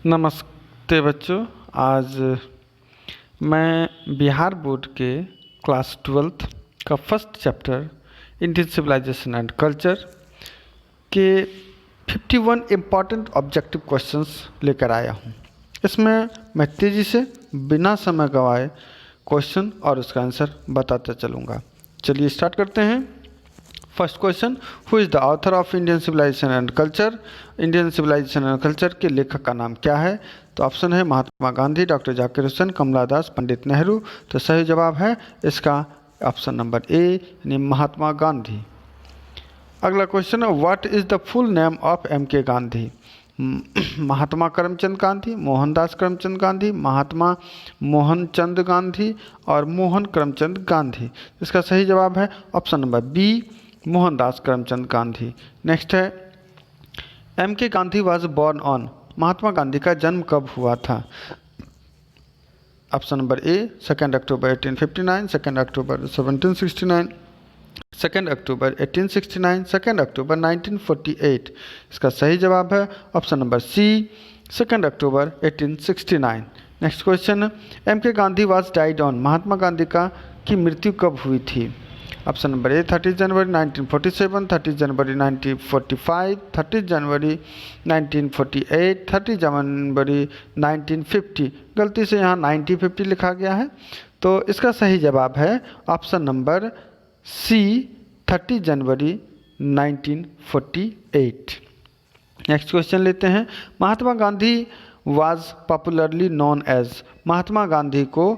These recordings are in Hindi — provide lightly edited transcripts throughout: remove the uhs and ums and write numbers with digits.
नमस्ते बच्चों। आज मैं बिहार बोर्ड के क्लास 12th का first chapter Indian civilisation and culture के 51 इम्पॉर्टेंट ऑब्जेक्टिव क्वेश्चंस लेकर आया हूँ। इसमें मैं तेज़ी से बिना समय गंवाए क्वेश्चन और उसका आंसर बताता चलूँगा। चलिए स्टार्ट करते हैं। First question, who is the author of Indian civilisation and culture. Indian civilisation and culture के लेखक का नाम क्या है? तो ऑप्शन है महात्मा गांधी, डॉक्टर जाकिर हुसैन, कमला दास, पंडित नेहरू। तो सही जवाब है इसका ऑप्शन नंबर ए यानी महात्मा गांधी। अगला क्वेश्चन है, what is the full name of M K Gandhi. महात्मा करमचंद गांधी, मोहनदास करमचंद गांधी, महात्मा मोहनचंद गांधी और मोहन करमचंद गांधी। इसका सही जवाब है option number B, Mohandas Karamchand Gandhi. Next है, M K Gandhi was born on. Mahatma Gandhi का जन्म कब हुआ था? ऑप्शन नंबर ए 2 अक्टूबर 1859, 2 अक्टूबर 1769, 2 अक्टूबर 1869, 2 अक्टूबर 1948। इसका सही जवाब है ऑप्शन नंबर सी 2 अक्टूबर 1869। Next question, M K Gandhi was died on. Mahatma Gandhi की मृत्यु कब हुई थी? ऑप्शन नंबर ए 30 जनवरी 1947, 30 जनवरी 1945, 30 जनवरी 1948, 30 जनवरी 1950। गलती से यहाँ 1950 लिखा गया है, तो इसका सही जवाब है ऑप्शन नंबर सी 30 जनवरी 1948। नेक्स्ट क्वेश्चन लेते हैं, Mahatma Gandhi was popularly known as. Mahatma Gandhi को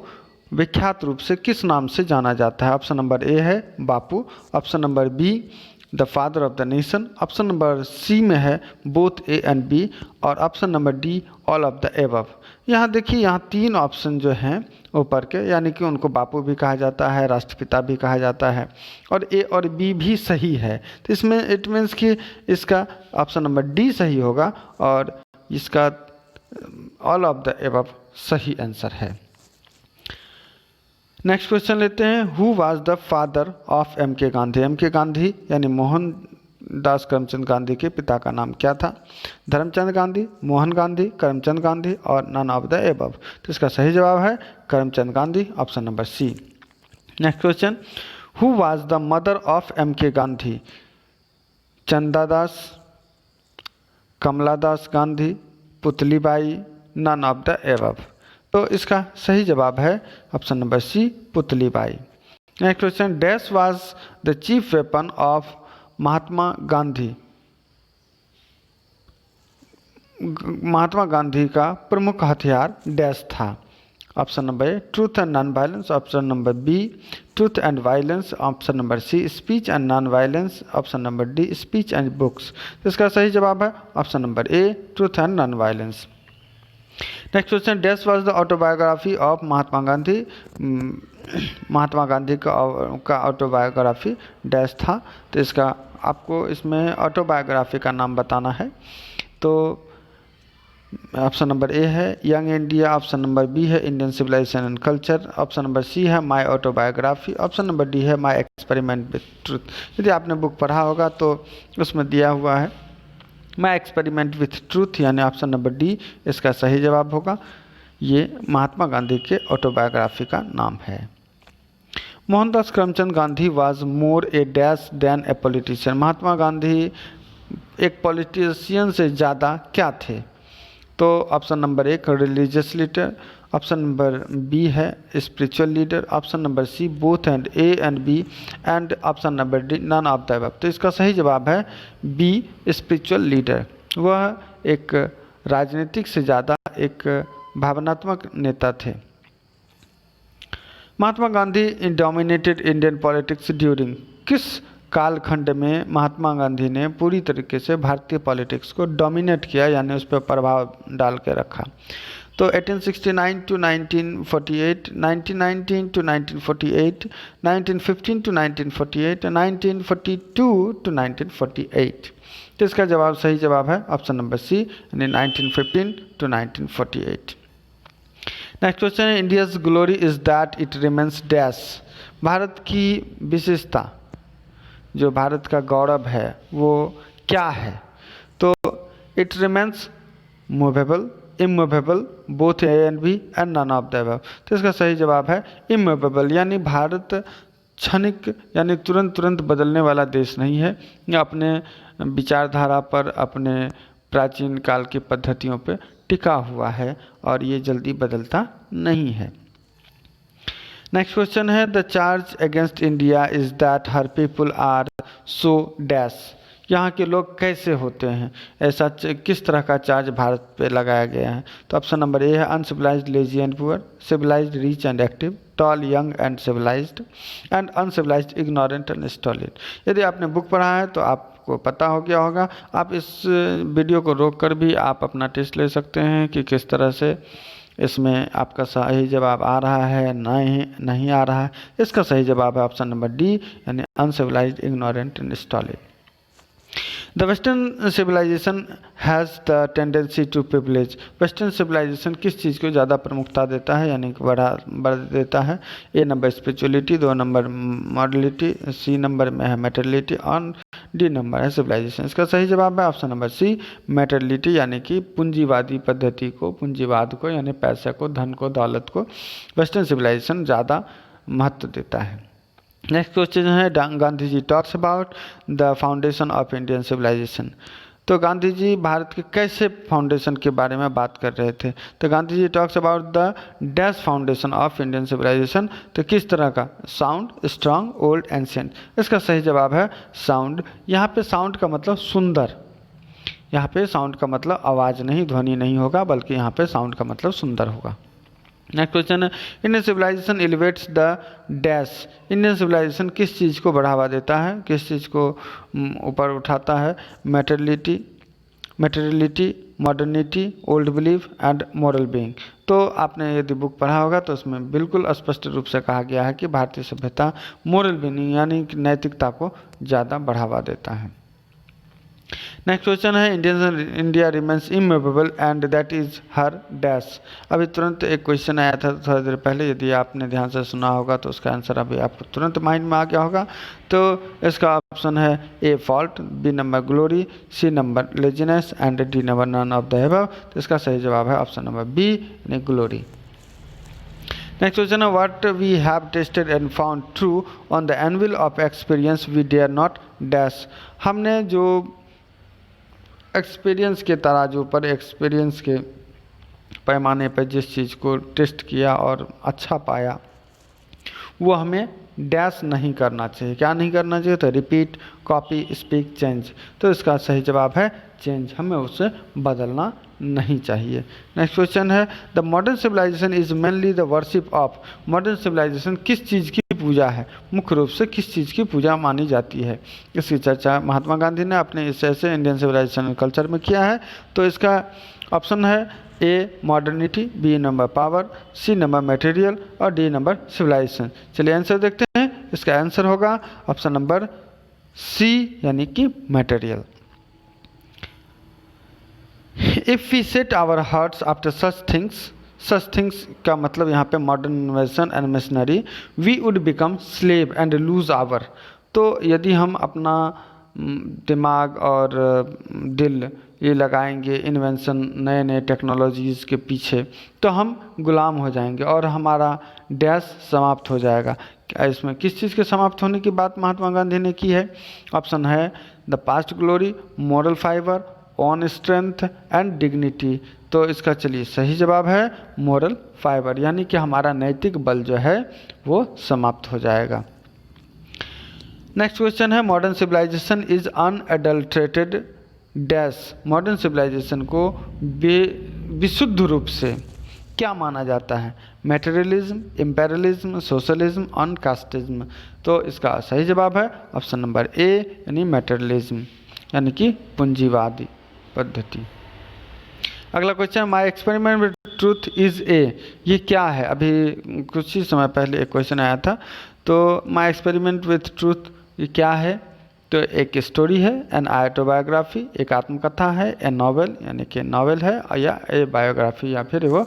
विख्यात रूप से किस नाम से जाना जाता है? ऑप्शन नंबर ए है Bapu, option number B the father of the nation, option number C में है बोथ ए एंड बी और option number D all of the above. यहाँ देखिए, यहाँ तीन ऑप्शन जो हैं ऊपर के, यानी कि उनको बापू भी कहा जाता है, राष्ट्रपिता भी कहा जाता है और ए और बी भी सही है। तो इसमें इट मीन्स कि इसका ऑप्शन नंबर डी सही होगा और इसका ऑल ऑफ द एबव सही आंसर है। नेक्स्ट क्वेश्चन लेते हैं, who was the father of M K Gandhi. M K Gandhi यानी मोहनदास करमचंद गांधी के पिता का नाम क्या था? धर्मचंद गांधी, मोहन गांधी, करमचंद गांधी और नन ऑफ द एबव। तो इसका सही जवाब है Karamchand Gandhi, option number C. Next question, who was the mother of M K Gandhi. Chanda Das, Kamla Das Gandhi, Putlibai, none of the above. तो इसका सही जवाब है option number C Putlibai. Next question, dash was the chief weapon of Mahatma Gandhi. Mahatma Gandhi का प्रमुख हथियार डैश था? Option number A truth and non violence, option number B truth and violence, option number C speech and non violence, option number D speech and books. इसका सही जवाब है option number A truth and non violence. Next question, dash was the autobiography of Mahatma Gandhi. Mahatma Gandhi का ऑटोबायोग्राफी डैश था। तो इसका आपको इसमें ऑटोबायोग्राफी का नाम बताना है। तो ऑप्शन नंबर ए है young India, option number B है Indian civilisation and culture, option number C है my autobiography, option number D है माय एक्सपेरिमेंट विथ ट्रूथ। यदि आपने बुक पढ़ा होगा तो उसमें दिया हुआ है माय एक्सपेरिमेंट विथ ट्रूथ, यानी ऑप्शन नंबर डी इसका सही जवाब होगा। ये महात्मा गांधी के ऑटोबायोग्राफी का नाम है। Mohandas Karamchand Gandhi was more a dash than a politician. Mahatma Gandhi एक पॉलिटिशियन से ज़्यादा क्या थे? तो option number A religious leader, option number B है spiritual leader, option number C both and A and B and option number D none of the above. तो इसका सही जवाब है बी स्पिरिचुअल लीडर। वह एक राजनीतिक से ज़्यादा एक भावनात्मक नेता थे। Mahatma Gandhi dominated Indian politics during. किस कालखंड में महात्मा गांधी ने पूरी तरीके से भारतीय पॉलिटिक्स को डोमिनेट किया, यानी उस पर प्रभाव डाल के रखा? तो 1869 टू 1948, 1919 टू 1948, 1915 टू 1948, 1942 टू 1948। तो इसका जवाब सही जवाब है ऑप्शन नंबर सी यानी 1915 टू 1948। नेक्स्ट क्वेश्चन है, India's glory is that it remains dash. Bharat की विशेषता, जो भारत का गौरव है वो क्या है? तो it remains movable, immovable, both A and B and none of the above. तो इसका सही जवाब है इमूवेबल, यानी भारत क्षणिक यानी तुरंत तुरंत बदलने वाला देश नहीं है, या अपने विचारधारा पर, अपने प्राचीन काल की पद्धतियों पर टिका हुआ है और ये जल्दी बदलता नहीं है। नेक्स्ट क्वेश्चन है the charge against India is that her people are so dash. यहाँ के लोग कैसे होते हैं, ऐसा किस तरह का चार्ज भारत पे लगाया गया है। तो ऑप्शन नंबर ए है uncivilised, lazy and poor, civilised, rich and active, tall, young and civilised, and uncivilised, ignorant and stolid. यदि आपने बुक पढ़ा है तो आपको पता हो गया होगा। आप इस वीडियो को रोक कर भी आप अपना टेस्ट ले सकते हैं कि किस तरह से इसमें आपका सही जवाब आ रहा है, नहीं आ रहा है। इसका सही जवाब है ऑप्शन नंबर डी, यानी uncivilised, ignorant and stolid. The western civilisation has the tendency to privilege. Western civilisation किस चीज़ को ज़्यादा प्रमुखता देता है, यानी कि बढ़ देता है। A number spirituality, 2 number morality, C number में है मेटेरियलिटी और डी नंबर है सिविलाइजेशन। इसका सही जवाब है ऑप्शन नंबर सी, मेटेरियलिटी, यानी कि पूंजीवादी पद्धति को, पूंजीवाद को, यानी पैसे को, धन को, दौलत को वेस्टर्न सिविलाइजेशन ज़्यादा महत्व देता है। नेक्स्ट क्वेश्चन है Gandhi ji talks about the foundation of Indian civilisation. तो गांधी जी भारत के कैसे फाउंडेशन के बारे में बात कर रहे थे। तो Gandhi ji talks about the dash foundation of Indian civilisation. तो किस तरह का, साउंड, स्ट्रांग, ओल्ड, एंशिएंट। इसका सही जवाब है साउंड। यहाँ पे साउंड का मतलब सुंदर, यहाँ पे साउंड का मतलब आवाज़ नहीं, ध्वनि नहीं होगा, बल्कि यहाँ पे साउंड का मतलब सुंदर होगा। नेक्स्ट क्वेश्चन है Indian civilization elevates the dash. Indian civilization किस चीज़ को बढ़ावा देता है, किस चीज़ को ऊपर उठाता है। Materiality, modernity, old belief and moral being. तो आपने यदि बुक पढ़ा होगा तो उसमें बिल्कुल स्पष्ट रूप से कहा गया है कि भारतीय सभ्यता मॉरल बीइंग यानी कि नैतिकता को ज़्यादा बढ़ावा देता है। नेक्स्ट क्वेश्चन है India remains immovable and that is her dash. अभी तुरंत एक क्वेश्चन आया था थोड़ी देर पहले, यदि आपने ध्यान से सुना होगा तो उसका आंसर अभी आपको तुरंत माइंड में आ गया होगा। तो इसका ऑप्शन है A fault, B number glory, C number laziness and D number none of the above. तो इसका सही जवाब है ऑप्शन नंबर बी, यानी ग्लोरी। नेक्स्ट क्वेश्चन है what we have tested and found true on the anvil of experience we dare not dash. हमने जो एक्सपीरियंस के तराजू पर, एक्सपीरियंस के पैमाने पर जिस चीज़ को टेस्ट किया और अच्छा पाया, वो हमें डैश नहीं करना चाहिए। क्या नहीं करना चाहिए, तो रिपीट, कॉपी, स्पीक, चेंज। तो इसका सही जवाब है चेंज, हमें उसे बदलना नहीं चाहिए। नेक्स्ट क्वेश्चन है the modern civilisation is mainly the worship of. Modern civilization किस चीज़ की पूजा है, मुख्य रूप से किस चीज़ की पूजा मानी जाती है। इसकी चर्चा महात्मा गांधी ने अपने इस ऐसे इंडियन सिविलाइजेशन कल्चर में किया है। तो इसका ऑप्शन है A modernity, B number power, C number material और डी नंबर सिविलाइजेशन। चलिए आंसर देखते हैं। इसका आंसर होगा ऑप्शन नंबर सी, यानी कि material. If we set our hearts after such things का मतलब यहाँ पे modern invention and machinery, we would become slave and lose our. तो यदि हम अपना दिमाग और दिल ये लगाएंगे इन्वेंशन, नए नए टेक्नोलॉजीज़ के पीछे, तो हम गुलाम हो जाएंगे और हमारा डैश समाप्त हो जाएगा। इसमें किस चीज़ के समाप्त होने की बात महात्मा गांधी ने की है। ऑप्शन है the past glory, moral fibre, on strength and dignity. तो इसका चलिए सही जवाब है मॉरल फाइबर, यानी कि हमारा नैतिक बल जो है वो समाप्त हो जाएगा। नेक्स्ट क्वेश्चन है modern civilisation is unadulterated dash. Modern civilisation को विशुद्ध रूप से क्या माना जाता है, मेटेरियलिज्म, इम्पेरियलिज्म, सोशलिज्म और कास्टिज्म। तो इसका सही जवाब है ऑप्शन नंबर ए, यानी मेटेरियलिज्म, यानी कि पूंजीवादी पद्धति। अगला question my experiment with truth is a. ये क्या है, अभी कुछ ही समय पहले एक क्वेश्चन आया था। तो माई एक्सपेरिमेंट विथ ट्रूथ ये क्या है। तो एक स्टोरी है, एन ऑटोबायोग्राफी, एक आत्मकथा है, ए नॉवेल यानी कि नॉवेल है, या ए बायोग्राफी या फिर वो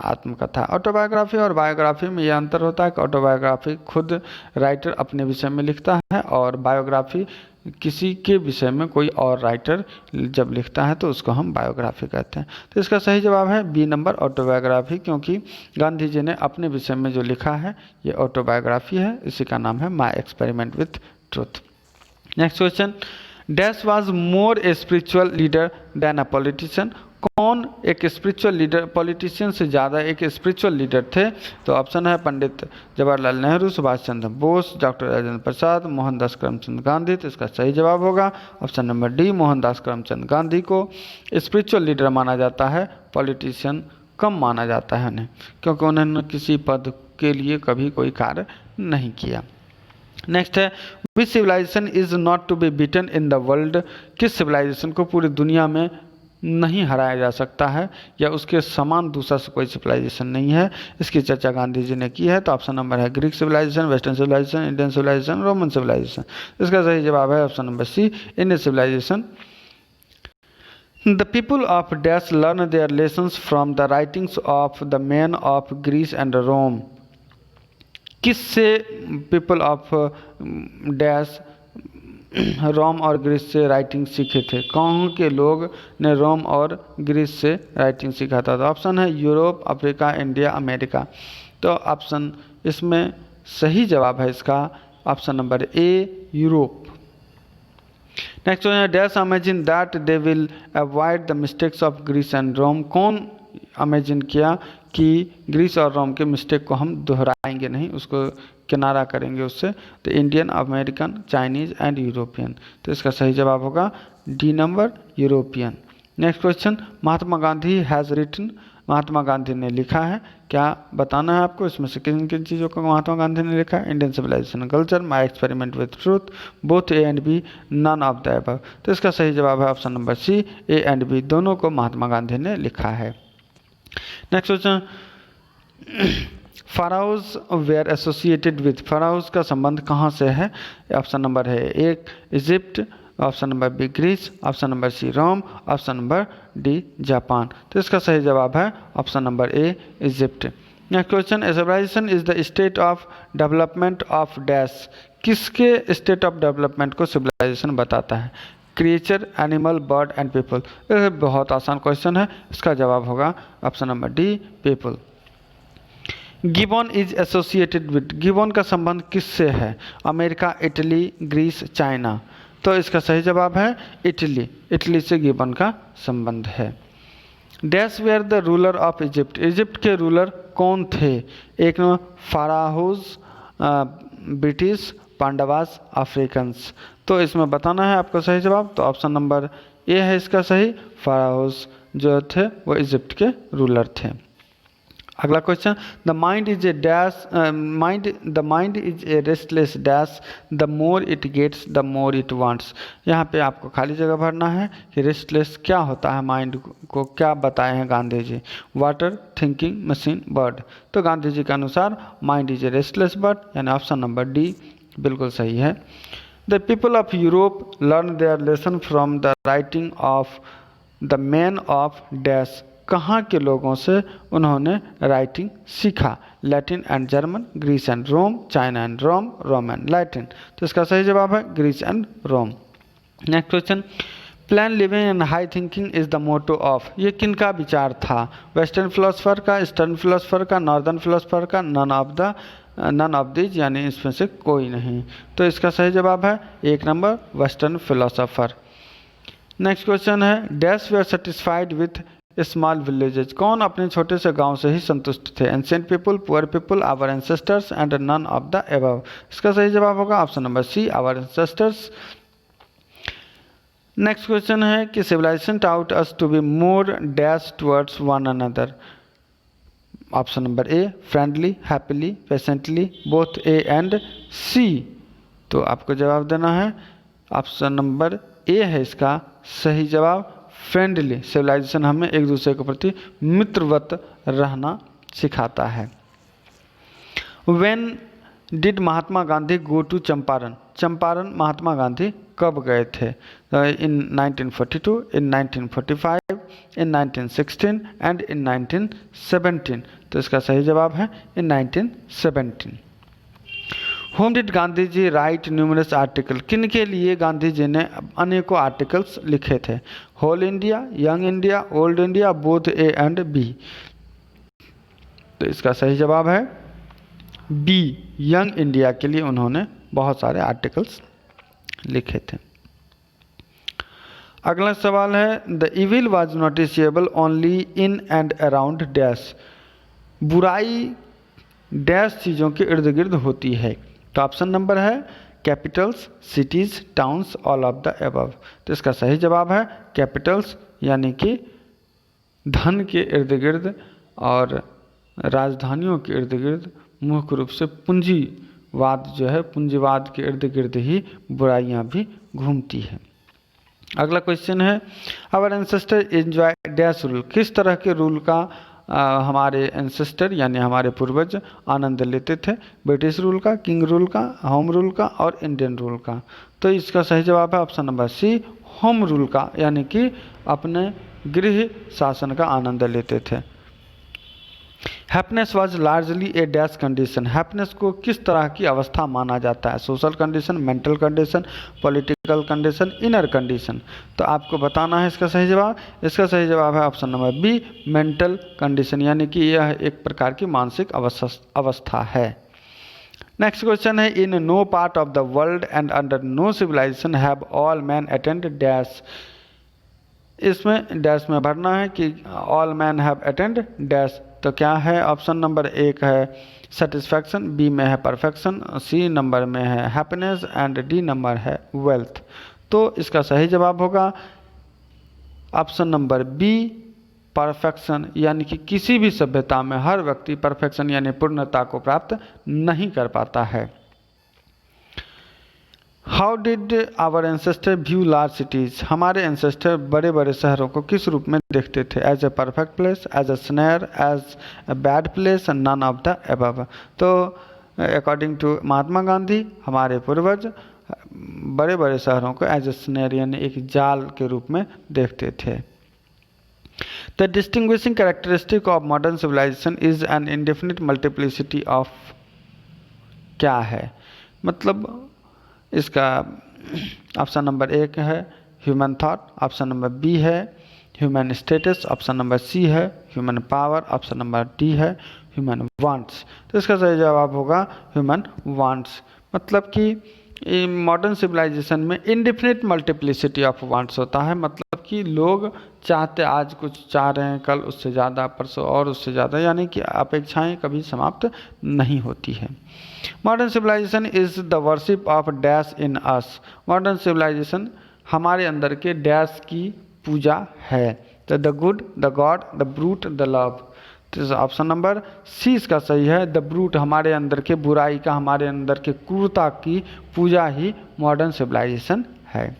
आत्मकथा। ऑटोबायोग्राफी और बायोग्राफी में ये अंतर होता है कि ऑटोबायोग्राफी खुद राइटर अपने विषय में लिखता है और बायोग्राफी किसी के विषय में कोई और राइटर जब लिखता है तो उसको हम बायोग्राफी कहते हैं। तो इसका सही जवाब है बी नंबर, ऑटोबायोग्राफी, क्योंकि गांधी जी ने अपने विषय में जो लिखा है ये ऑटोबायोग्राफी है, इसी का नाम है my experiment with truth. Next question, dash was more a spiritual leader than a politician. कौन एक स्पिरिचुअल लीडर, पॉलिटिशियन से ज़्यादा एक स्पिरिचुअल लीडर थे? तो ऑप्शन है पंडित जवाहरलाल नेहरू, सुभाष चंद्र बोस, डॉक्टर राजेंद्र प्रसाद, मोहनदास करमचंद गांधी। तो इसका सही जवाब होगा option number D, Mohandas Karamchand Gandhi को स्पिरिचुअल लीडर माना जाता है, पॉलिटिशियन कम माना जाता है उन्हें, क्योंकि उन्होंने किसी पद के लिए कभी कोई कार्य नहीं किया। नेक्स्ट है, which civilisation is not to be beaten in the world. किस सिविलाइजेशन को पूरी दुनिया में नहीं हराया जा सकता है या उसके समान दूसरा से कोई सिविलाइजेशन नहीं है? इसकी चर्चा गांधी जी ने की है। तो ऑप्शन नंबर है Greek civilisation, western civilisation, Indian civilisation, Roman civilisation. इसका सही जवाब है option number C, Indian civilisation. The people of dash learn their lessons from the writings of the man of Greece and Rome. किससे पीपल ऑफ डैश रोम और ग्रीस से राइटिंग सीखे थे? कौन के लोग ने रोम और ग्रीस से राइटिंग सीखा था? तो ऑप्शन है यूरोप, अफ्रीका, इंडिया, अमेरिका। तो ऑप्शन इसमें सही जवाब है इसका option number A, Europe. Next है, dash imagine that they will avoid the mistakes of Greece and Rome. कौन इमेजिन किया कि ग्रीस और रोम के मिस्टेक को हम दोहराएंगे नहीं, उसको किनारा करेंगे उससे? तो Indian, American, Chinese and European. तो इसका सही जवाब होगा D number, European. Next question, Mahatma Gandhi has written. Mahatma Gandhi ने लिखा है, क्या बताना है आपको इसमें से किन किन चीज़ों को महात्मा गांधी ने लिखा है? Indian civilisation and culture, my experiment with truth, both A and B, none of the above. तो इसका सही जवाब है option number C, A and B दोनों को महात्मा गांधी ने लिखा है। Next question, pharaohs were associated with. Pharaohs का संबंध कहाँ से है? ऑप्शन नंबर है एक, Egypt, option number B, Greece, option number C, Rome, option number D, Japan. तो इसका सही जवाब है option number A, Egypt. Next question, a civilization is the state of development of dash. किसके स्टेट ऑफ डेवलपमेंट को सिविलाइजेशन बताता है? Creature, animal, bird and people. बहुत आसान क्वेश्चन है, इसका जवाब होगा option number D, people. Gibbon is associated with. Gibbon का संबंध किससे है? America, Italy, Greece, China. तो इसका सही जवाब है इटली। इटली से गिबन का संबंध है। Dash were the ruler of Egypt. Egypt के रूलर कौन थे? एक number pharaohs, British, Pandavas, Africans. तो इसमें बताना है आपको सही जवाब। तो ऑप्शन नंबर ए है इसका सही, फ़ाराओज़ जो थे वो इजिप्ट के रूलर थे। अगला question, the mind is a dash, the mind is a restless dash, the more it gets the more it wants. यहाँ पे आपको खाली जगह भरना है कि रेस्टलेस क्या होता है, माइंड को क्या बताए हैं Gandhi ji? Water, thinking machine, bird. तो गांधी जी के अनुसार mind is a restless bird, यानी ऑप्शन नंबर डी बिल्कुल सही है। The people of Europe learn their lesson from the writing of the man of dash. कहाँ के लोगों से उन्होंने राइटिंग सीखा? Latin and German, Greece and Rome, China and Rome, Rome and Latin. तो इसका सही जवाब है Greece and Rome. Next question, plain living and high thinking is the motto of. ये किन का विचार था? वेस्टर्न फिलोसफर का, ईस्टर्न फिलोसफर का, नॉर्दर्न फिलोसफर का, नन ऑफ दिस, यानी इसमें से कोई नहीं। तो इसका सही जवाब है एक number, western philosopher. Next question है, dash they are satisfied with small villages. कौन अपने छोटे से गांव से ही संतुष्ट थे? Ancient people, poor people, our ancestors and none of the above. इसका सही जवाब होगा option number C, our ancestors. Next question है कि civilisation taught us to be more dash towards one another. Option number A, friendly, happily, patiently, both A and सी। तो आपको जवाब देना है ऑप्शन नंबर ए है इसका सही जवाब, फ्रेंडली। सिविलाइजेशन हमें एक दूसरे के प्रति मित्रवत रहना सिखाता है। When did Mahatma Gandhi go to Champaran. Champaran Mahatma Gandhi कब गए थे? In 1942, in 1945, in 1916 and in 1917। तो इसका सही जवाब है in 1917। Whom did Gandhi ji write numerous article, किन के लिए गांधी जी ने अनेकों आर्टिकल्स लिखे थे? Whole India, young India, old India, both A and B. तो इसका सही जवाब है बी, यंग इंडिया के लिए उन्होंने बहुत सारे आर्टिकल्स लिखे थे। अगला सवाल है the evil was noticeable only in and around dash, बुराई डैश चीज़ों के इर्द गिर्द होती है। तो ऑप्शन नंबर है Capitals, cities, towns, all of the above. तो इसका सही जवाब है कैपिटल्स, यानी कि धन के इर्द गिर्द और राजधानियों के इर्द गिर्द मुख्य रूप से पूंजीवाद जो है, पूंजीवाद के इर्द गिर्द ही बुराइयां भी घूमती है। अगला क्वेश्चन है our ancestor enjoy dash rule, किस तरह के रूल का हमारे एंसेस्टर यानी हमारे पूर्वज आनंद लेते थे? ब्रिटिश रूल का, किंग रूल का, होम रूल का और इंडियन रूल का। तो इसका सही जवाब है option number C, home rule का, यानी कि अपने गृह शासन का आनंद लेते थे। Happiness was largely A dash condition, happiness को किस तरह की अवस्था माना जाता है? Social condition, mental condition, political condition, inner condition. तो आपको बताना है इसका सही जवाब। इसका सही जवाब है option number B, mental condition, यानी कि यह एक प्रकार की मानसिक अवस्था है। नेक्स्ट क्वेश्चन है in no part of the world and under no civilization have all man attend dash, इसमें डैश में भरना है कि all man have attend dash. तो क्या है? ऑप्शन नंबर एक है सेटिस्फैक्शन, बी में है परफेक्शन, सी नंबर में है हैप्पीनेस एंड डी नंबर है वेल्थ। तो इसका सही जवाब होगा ऑप्शन नंबर बी, परफेक्शन, यानी कि किसी भी सभ्यता में हर व्यक्ति परफेक्शन यानी पूर्णता को प्राप्त नहीं कर पाता है। How did our ancestor view large cities, हमारे एंसेस्टर बड़े बड़े शहरों को किस रूप में देखते थे? As a perfect place, as a snare, as a bad place, none of the above. तो अकॉर्डिंग टू महात्मा गांधी हमारे पूर्वज बड़े बड़े शहरों को एज ए स्नेयर यानी एक जाल के रूप में देखते थे। The distinguishing characteristic of modern civilisation is an indefinite multiplicity of, क्या है? मतलब इसका ऑप्शन नंबर एक है human thought, option number B है human status, option number C है human power, option number D है ह्यूमन वांट्स। तो इसका सही जवाब होगा ह्यूमन वांट्स। मतलब कि मॉडर्न सिविलाइजेशन में इनडिफिनिट मल्टीप्लिसिटी ऑफ वांट्स होता है, मतलब कि लोग चाहते आज कुछ चाह रहे हैं, कल उससे ज़्यादा, परसों और उससे ज़्यादा, यानी कि अपेक्षाएं कभी समाप्त नहीं होती है। Modern civilization is the worship of dash in us, modern civilization हमारे अंदर के डैश की पूजा है। तो the good, the god, the brute, the love. तो ऑप्शन नंबर सी इसका सही है, द ब्रूट, हमारे अंदर के बुराई का, हमारे अंदर के क्रूरता की पूजा ही मॉडर्न सिविलाइजेशन है।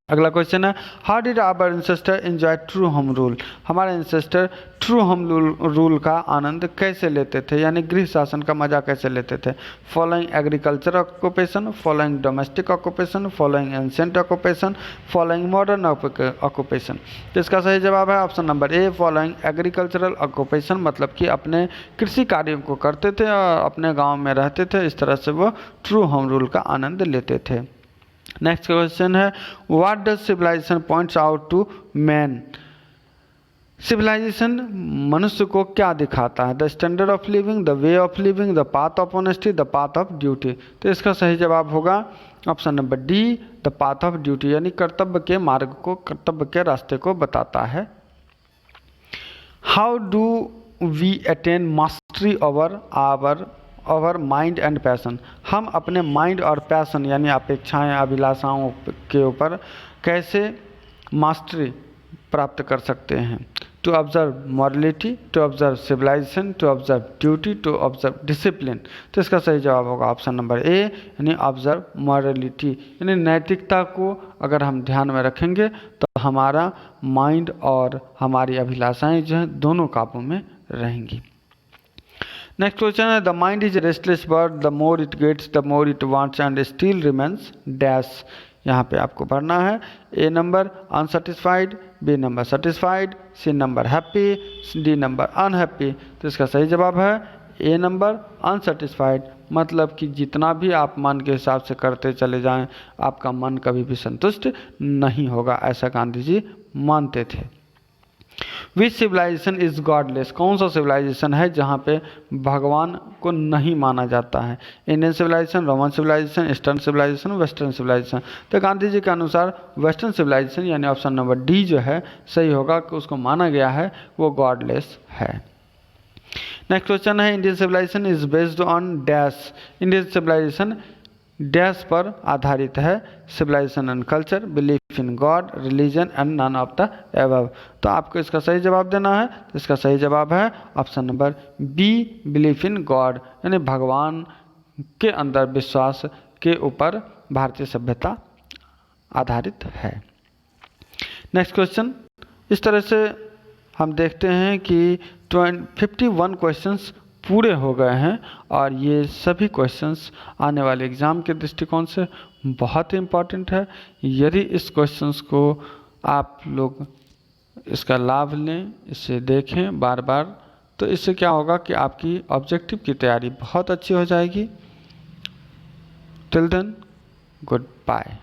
अगला क्वेश्चन है how did our ancestor enjoy true home rule, हमारे एंसेस्टर ट्रू होम रूल का आनंद कैसे लेते थे, यानी गृह शासन का मजा कैसे लेते थे? Following agriculture occupation, following domestic occupation, following ancient occupation, following modern occupation. तो इसका सही जवाब है ऑप्शन नंबर ए, फॉलोइंग एग्रीकल्चरल ऑक्यूपेशन, मतलब कि अपने कृषि कार्यों को करते थे और अपने गाँव में रहते थे, इस तरह से वो ट्रू होम रूल का आनंद लेते थे। नेक्स्ट क्वेश्चन है what does civilization points out to man, civilization मनुष्य को क्या दिखाता है? The standard of living, the way of living, the path of honesty, the path of duty. तो इसका सही जवाब होगा option number D, the path of duty, यानी कर्तव्य के मार्ग को, कर्तव्य के रास्ते को बताता है। How do we attain mastery over mind and passion, हम अपने माइंड और पैशन यानी अपेक्षाएं, अभिलाषाओं के ऊपर कैसे मास्टरी प्राप्त कर सकते हैं? To observe morality, to observe civilization, to observe duty, to observe discipline. तो इसका सही जवाब होगा ऑप्शन नंबर ए, यानी ऑब्जर्व मॉरलिटी, यानी नैतिकता को अगर हम ध्यान में रखेंगे तो हमारा माइंड और हमारी अभिलाषाएं जो हैं दोनों काबू में रहेंगी। नेक्स्ट क्वेश्चन है the mind is restless bird, the more it gets the more it wants and still remains dash. यहाँ पे आपको भरना है A number unsatisfied, B number satisfied, C number happy, D number unhappy. तो इसका सही जवाब है ए नंबर अनसेटिस्फाइड, मतलब कि जितना भी आप मन के हिसाब से करते चले जाएं आपका मन कभी भी संतुष्ट नहीं होगा, ऐसा गांधी जी मानते थे। विच सिविलाइजेशन इज गॉडलेस, कौन सा सिविलाइजेशन है जहाँ पे भगवान को नहीं माना जाता है? Indian civilisation, Roman civilization, eastern civilization, western civilization. तो गांधी जी के अनुसार वेस्टर्न सिविलाइजेशन यानी ऑप्शन नंबर डी जो है सही होगा, कि उसको माना गया है वो गॉडलेस है। नेक्स्ट क्वेश्चन है Indian civilization is based on dash, Indian civilization dash पर आधारित है? Civilization and culture, belief in God, religion and none of the above. तो आपको इसका सही जवाब देना है, तो इसका सही जवाब है option number B, belief in God, यानी भगवान के अंदर विश्वास के ऊपर भारतीय सभ्यता आधारित है। नेक्स्ट क्वेश्चन, इस तरह से हम देखते हैं कि 51 क्वेश्चंस पूरे हो गए हैं और ये सभी क्वेश्चंस आने वाले एग्ज़ाम के दृष्टिकोण से बहुत ही इम्पॉर्टेंट है। यदि इस क्वेश्चंस को आप लोग इसका लाभ लें, इसे देखें बार बार, तो इससे क्या होगा कि आपकी ऑब्जेक्टिव की तैयारी बहुत अच्छी हो जाएगी। Till then, good bye.